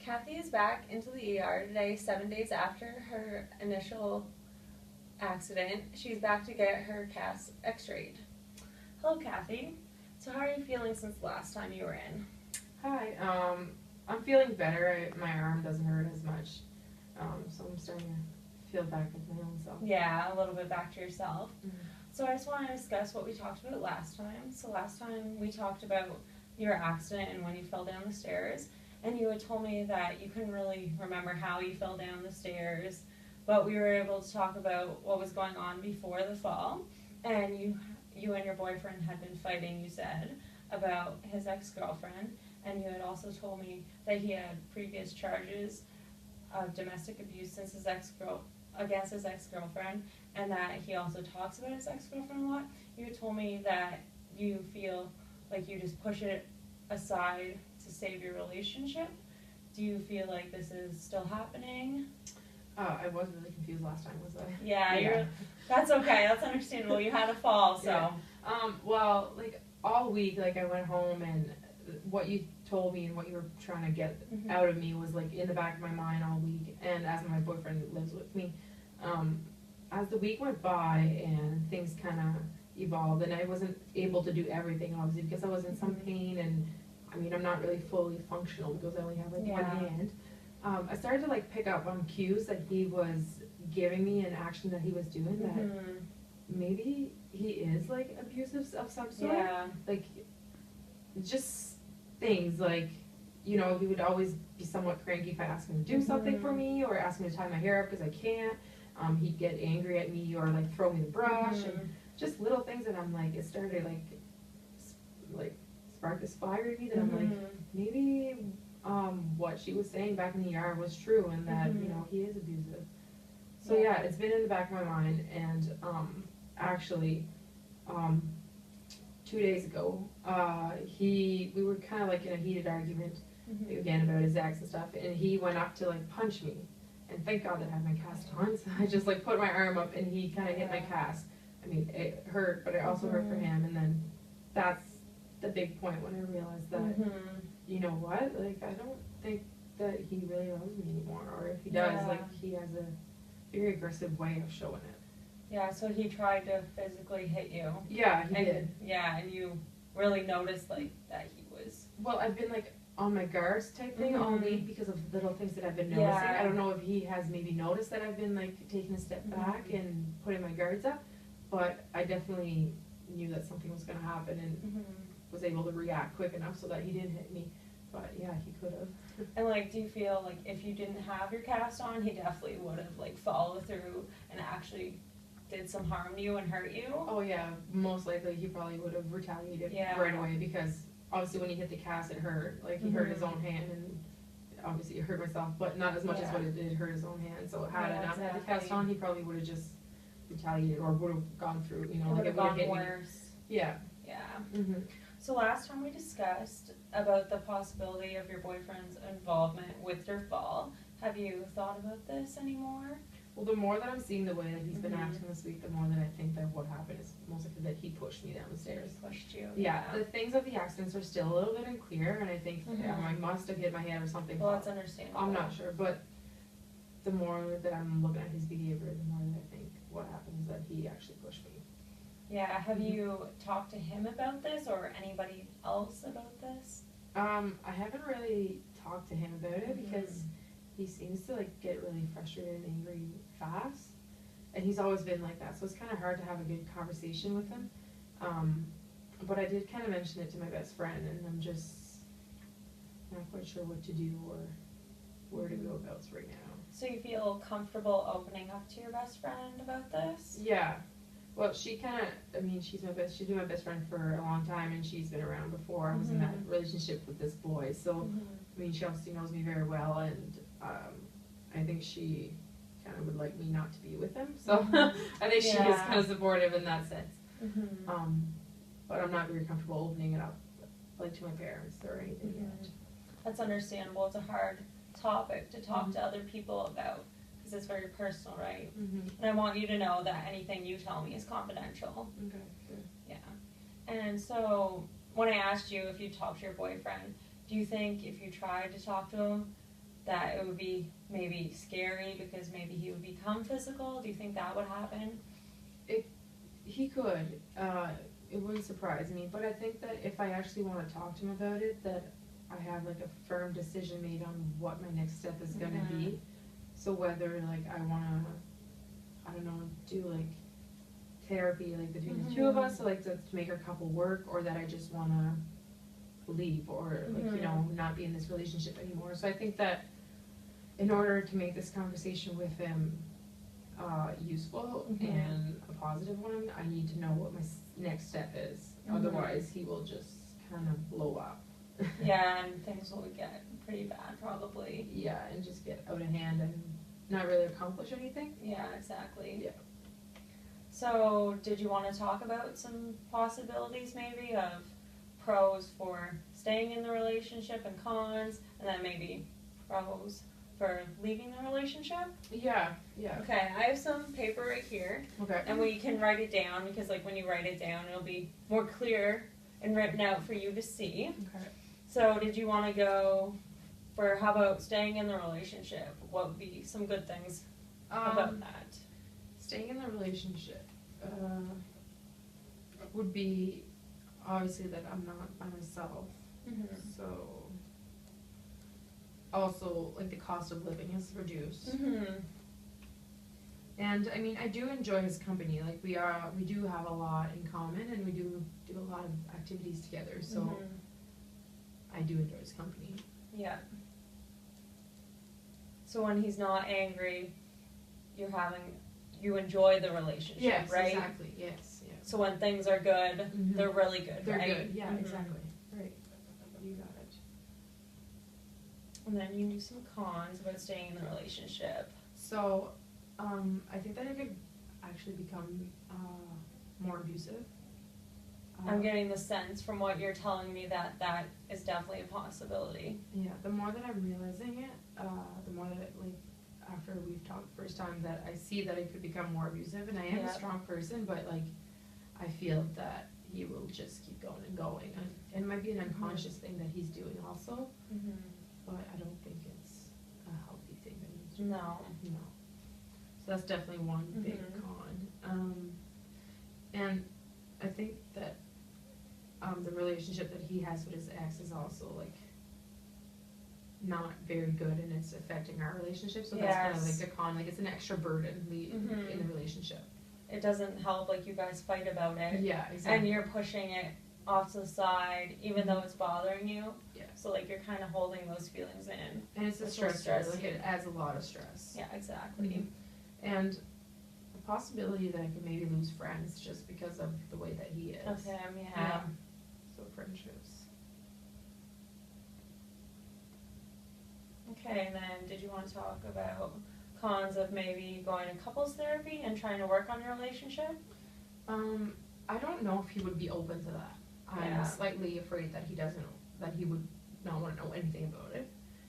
Kathy is back into the ER today, 7 days after her initial accident. She's back to get her cast x-rayed. Hello, Kathy. So how are you feeling since the last time you were in? Hi, I'm feeling better. My arm doesn't hurt as much, so I'm starting to feel back like my own self. Yeah, a little bit back to yourself. Mm-hmm. So I just want to discuss what we talked about last time. So last time we talked about your accident and when you fell down the stairs, and you had told me that you couldn't really remember how you fell down the stairs, but we were able to talk about what was going on before the fall, and you and your boyfriend had been fighting, you said, about his ex-girlfriend, and you had also told me that he had previous charges of domestic abuse since against his ex-girlfriend, and that he also talks about his ex-girlfriend a lot. You told me that you feel like you just push it aside to save your relationship. Do you feel like this is still happening? I was really confused last time, was I? Yeah. That's okay, that's understandable. You had a fall, so. Yeah. Well, like all week, like I went home and what you told me and what you were trying to get out of me was like in the back of my mind all week, and as my boyfriend lives with me, as the week went by and things kind of evolved, and I wasn't able to do everything obviously because I was in some pain, and I mean I'm not really fully functional because I only have like one hand. I started to like pick up on cues that he was giving me, an action that he was doing that maybe he is like abusive of some sort. Yeah. Like just things like, you know, he would always be somewhat cranky if I asked him to do something for me or ask me to tie my hair up because I can't. He'd get angry at me or like throw me the brush and just little things that I'm like, it started like spark this fire in me that I'm like, maybe what she was saying back in the ER was true, and that you know he is abusive. So yeah, it's been in the back of my mind, and actually 2 days ago we were kind of like in a heated argument again about his ex and stuff, and he went up to like punch me, and thank God that I had my cast on, so I just like put my arm up and he kind of hit my cast. I mean, it hurt, but it also hurt for him, and then that's the big point when I realized that you know what, like I don't think that he really loves me anymore, or if he does, like he has a very aggressive way of showing it. Yeah, so he tried to physically hit you. Yeah, he did. Yeah, and you really noticed like that he was. Well, I've been like on my guards type thing all week because of little things that I've been noticing. I don't know if he has maybe noticed that I've been like taking a step back and putting my guards up, but I definitely knew that something was going to happen and was able to react quick enough so that he didn't hit me. But yeah, he could have. And like, do you feel like if you didn't have your cast on, he definitely would have like followed through and actually did some harm to you and hurt you? Oh yeah, most likely he probably would have retaliated right away, because obviously when he hit the cast it hurt. Like he hurt his own hand, and obviously it hurt myself, but not as much as what it did hurt his own hand. So had I not had the cast on, he probably would have just retaliated or would have gone through, you know, like it would have hit worse. Me. Yeah. Yeah. So last time we discussed about the possibility of your boyfriend's involvement with your fall. Have you thought about this anymore? Well, the more that I'm seeing the way that he's been acting this week, the more that I think that what happened is most likely that he pushed me down the stairs. He pushed you. Yeah, the things of the accidents are still a little bit unclear, and I think I must have hit my head or something. Well, that's understandable. I'm not sure, but the more that I'm looking at his behavior, the more that I think what happened is that he actually pushed me. Yeah, have you talked to him about this or anybody else about this? I haven't really talked to him about it because he seems to like get really frustrated and angry fast, and he's always been like that, so it's kind of hard to have a good conversation with him. But I did kind of mention it to my best friend, and I'm just not quite sure what to do or where to go about right now. So you feel comfortable opening up to your best friend about this? Yeah. Well, she kind of, I mean, she's been my best friend for a long time, and she's been around before. I was in that relationship with this boy, so, I mean, she obviously knows me very well, and I think she kind of would like me not to be with him, so I think she is kind of supportive in that sense. But I'm not very comfortable opening it up, like, to my parents or anything yet. That's understandable. It's a hard topic to talk to other people about, because it's very personal, right? And I want you to know that anything you tell me is confidential. Okay, good. Yeah. And so when I asked you if you talked to your boyfriend, do you think if you tried to talk to him that it would be maybe scary because maybe he would become physical? Do you think that would happen? He could. It wouldn't surprise me, but I think that if I actually want to talk to him about it, that I have like a firm decision made on what my next step is gonna be. So whether like I wanna, I don't know, do like therapy like between the two of us, so like to make our couple work, or that I just wanna leave, or like you know, not be in this relationship anymore. So I think that in order to make this conversation with him useful and a positive one, I need to know what my next step is. Otherwise, he will just kind of blow up. Yeah, and things will get pretty bad probably. Yeah, and just get out of hand and not really accomplish anything. Yeah, exactly. Yeah. So, did you want to talk about some possibilities maybe of pros for staying in the relationship and cons, and then maybe pros for leaving the relationship? Yeah. Okay, I have some paper right here, Okay. and we can write it down, because like when you write it down, it'll be more clear and written out for you to see. Okay. So, did you want to go for, how about staying in the relationship? What would be some good things about that? Staying in the relationship would be obviously that I'm not by myself. So also like the cost of living is reduced. And I mean, I do enjoy his company. Like we do have a lot in common, and we do a lot of activities together. So I do enjoy his company. Yeah. So when he's not angry, you enjoy the relationship, Yes, right? exactly. Yes. So when things are good, they're really good, They're right? good. Yeah, exactly. Right. You got it. And then you do some cons about staying in the relationship. So, I think that it could actually become more abusive. I'm getting the sense from what you're telling me that is definitely a possibility. Yeah, the more that I'm realizing it, the more that like after we've talked the first time, that I see that it could become more abusive, and I am a strong person, but like I feel that he will just keep going and going, and it might be an unconscious thing that he's doing also, but I don't think it's a healthy thing that he's doing. No. So that's definitely one big con. And I think that the relationship that he has with his ex is also like not very good, and it's affecting our relationship. So that's kind of like a con, like it's an extra burden in the relationship. It doesn't help, like you guys fight about it. Yeah, exactly. And you're pushing it off to the side, even though it's bothering you. Yeah. So like you're kind of holding those feelings in. And it's a stressor, like it adds a lot of stress. Yeah, exactly. And the possibility that I could maybe lose friends just because of the way that he is. Of him, yeah. So friendships. Okay, and then did you want to talk about cons of maybe going to couples therapy and trying to work on your relationship? I don't know if he would be open to that. I'm slightly afraid that he would not want to know anything about it,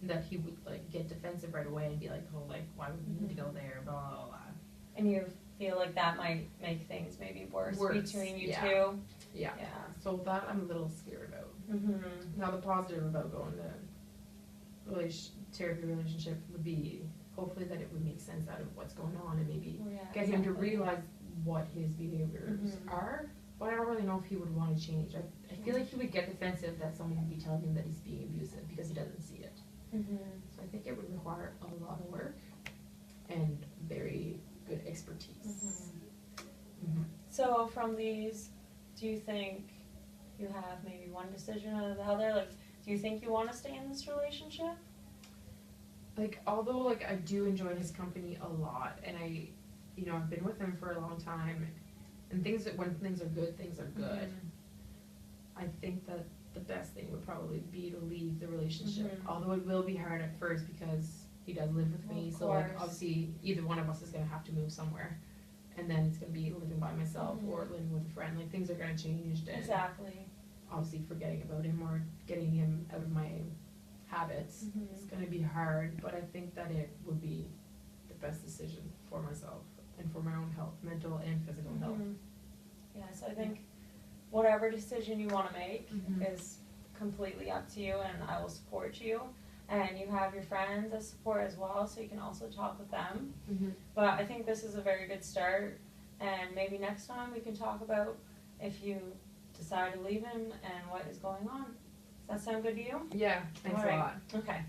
and that he would like get defensive right away and be like, oh, like why would we need to go there, blah blah blah. And you feel like that might make things maybe worse between you two? Yeah. So that I'm a little scared about. Now the positive about going to therapy relationship would be hopefully that it would make sense out of what's going on, and maybe get him to realize what his behaviors are. But I don't really know if he would want to change. I feel like he would get defensive that someone would be telling him that he's being abusive because he doesn't see it. So I think it would require a lot of work and very good expertise. So from these, do you think you have maybe one decision or the other? Like, do you think you want to stay in this relationship? Like, although like I do enjoy his company a lot, and I've been with him for a long time, and when things are good, things are good. I think that the best thing would probably be to leave the relationship, although it will be hard at first because he does live with me, so like obviously either one of us is gonna have to move somewhere, and then it's gonna be living by myself or living with a friend. Like things are gonna change, and obviously forgetting about him or getting him out of my habits is gonna be hard, but I think that it would be the best decision for myself and for my own health, mental and physical health. Yes, I think whatever decision you want to make is completely up to you, and I will support you. and you have your friends as support as well, so you can also talk with them. Mhm. But I think this is a very good start, and maybe next time we can talk about if you decide to leave him and what is going on. Does that sound good to you? Yeah, thanks All a right. lot. Okay.